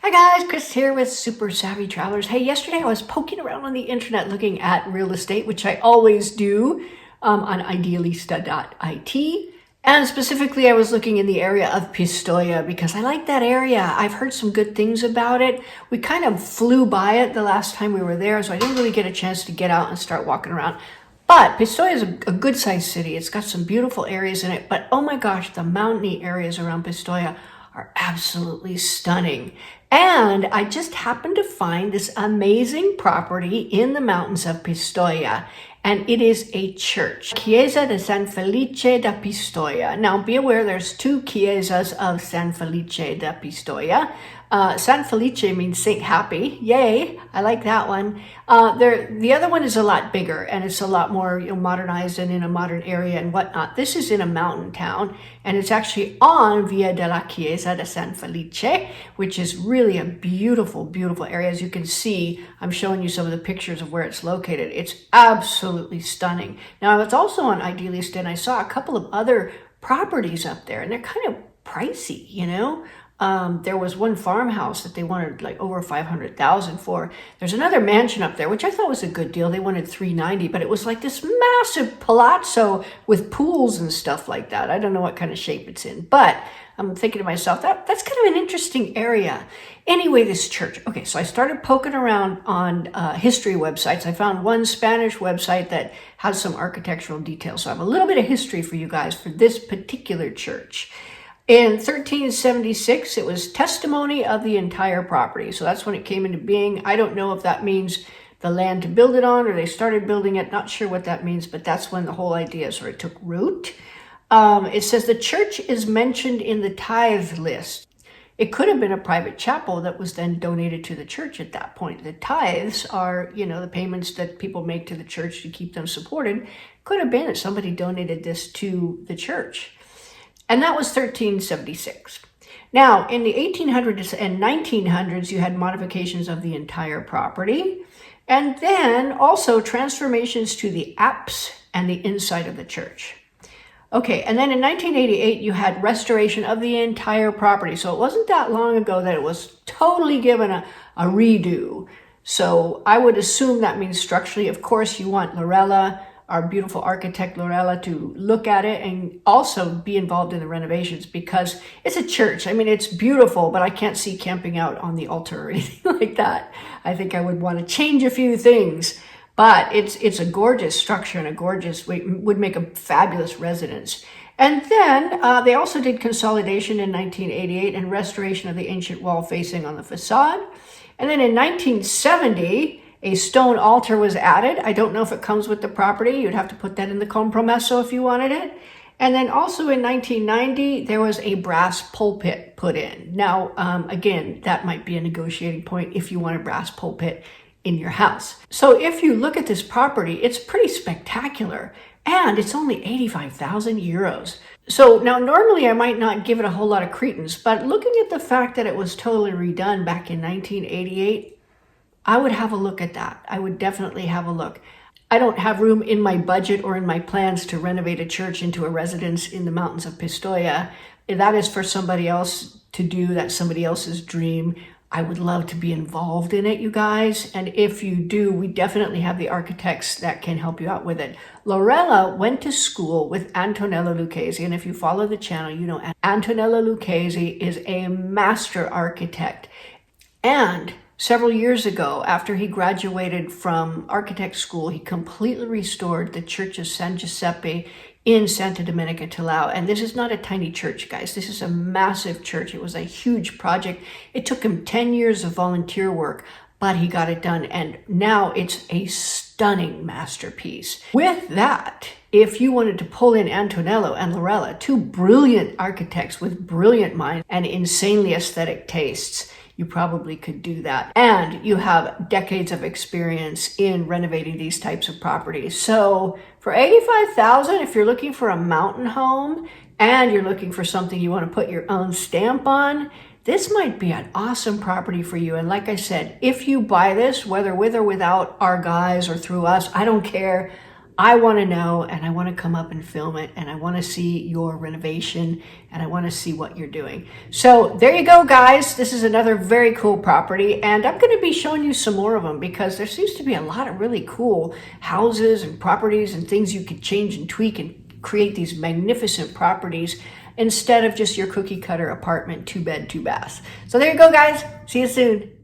Hi guys, Chris here with Super Savvy Travelers. Hey, yesterday I was poking around on the internet looking at real estate, which I always do on Idealista.it. And specifically, I was looking in the area of Pistoia because I like that area. I've heard some good things about it. We kind of flew by it the last time we were there, so I didn't really get a chance to get out and start walking around. But Pistoia is a good sized city. It's got some beautiful areas in it, but oh my gosh, the mountainy areas around Pistoia are absolutely stunning. And I just happened to find this amazing property in the mountains of Pistoia, and it is a church. Chiesa de San Felice da Pistoia. Now be aware there's two chiesas of San Felice da Pistoia. San Felice means Saint Happy. Yay, I like that one. The other one is a lot bigger and it's a lot more modernized and in a modern area and whatnot. This is in a mountain town and it's actually on Via della Chiesa de San Felice, which is really a beautiful, beautiful area. As you can see, I'm showing you some of the pictures of where it's located. It's absolutely stunning. Now, it's also on Idealista and I saw a couple of other properties up there and they're kind of pricey, There was one farmhouse that they wanted like over 500,000 for. There's another mansion up there, which I thought was a good deal. They wanted 390, but it was like this massive palazzo with pools and stuff like that. I don't know what kind of shape it's in, but I'm thinking to myself, that's kind of an interesting area. Anyway, this church. Okay, so I started poking around on history websites. I found one Spanish website that has some architectural details. So I have a little bit of history for you guys for this particular church. In 1376, it was testimony of the entire property. So that's when it came into being. I don't know if that means the land to build it on or they started building it. Not sure what that means, but that's when the whole idea sort of took root. It says the church is mentioned in the tithe list. It could have been a private chapel that was then donated to the church at that point. The tithes are, the payments that people make to the church to keep them supported. Could have been that somebody donated this to the church. And that was 1376. Now, in the 1800s and 1900s, you had modifications of the entire property. And then also transformations to the apse and the inside of the church. Okay, and then in 1988, you had restoration of the entire property. So it wasn't that long ago that it was totally given a redo. So I would assume that means structurally. Of course, you want Lorella, our beautiful architect Lorella, to look at it and also be involved in the renovations because it's a church. I mean, it's beautiful, but I can't see camping out on the altar or anything like that. I think I would want to change a few things, but it's a gorgeous structure and would make a fabulous residence. And then they also did consolidation in 1988 and restoration of the ancient wall facing on the facade. And then in 1970, a stone altar was added. I don't know if it comes with the property. You'd have to put that in the compromesso if you wanted it. And then also in 1990, there was a brass pulpit put in. Now, again, that might be a negotiating point if you want a brass pulpit in your house. So if you look at this property, it's pretty spectacular. And it's only 85,000 euros. So now normally I might not give it a whole lot of credence, but looking at the fact that it was totally redone back in 1988, I would have a look at that. I would definitely have a look. I don't have room in my budget or in my plans to renovate a church into a residence in the mountains of Pistoia. That is for somebody else to do. That's somebody else's dream. I would love to be involved in it, you guys. And if you do, we definitely have the architects that can help you out with it. Lorella went to school with Antonello Lucchesi. And if you follow the channel, you know Antonello Lucchesi is a master architect. And several years ago, after he graduated from architect school, he completely restored the Church of San Giuseppe in Santa Domenica Tilao. And this is not a tiny church, guys. This is a massive church. It was a huge project. It took him 10 years of volunteer work, but he got it done. And now it's a stunning masterpiece. With that, if you wanted to pull in Antonello and Lorella, two brilliant architects with brilliant minds and insanely aesthetic tastes, you probably could do that. And you have decades of experience in renovating these types of properties. So for 85,000, if you're looking for a mountain home and you're looking for something you want to put your own stamp on, this might be an awesome property for you. And like I said, if you buy this, whether with or without our guys or through us, I don't care. I want to know, and I want to come up and film it, and I want to see your renovation, and I want to see what you're doing. So there you go, guys. This is another very cool property, and I'm going to be showing you some more of them because there seems to be a lot of really cool houses and properties and things you could change and tweak and create these magnificent properties instead of just your cookie cutter apartment, 2 bed, 2 bath. So there you go, guys. See you soon.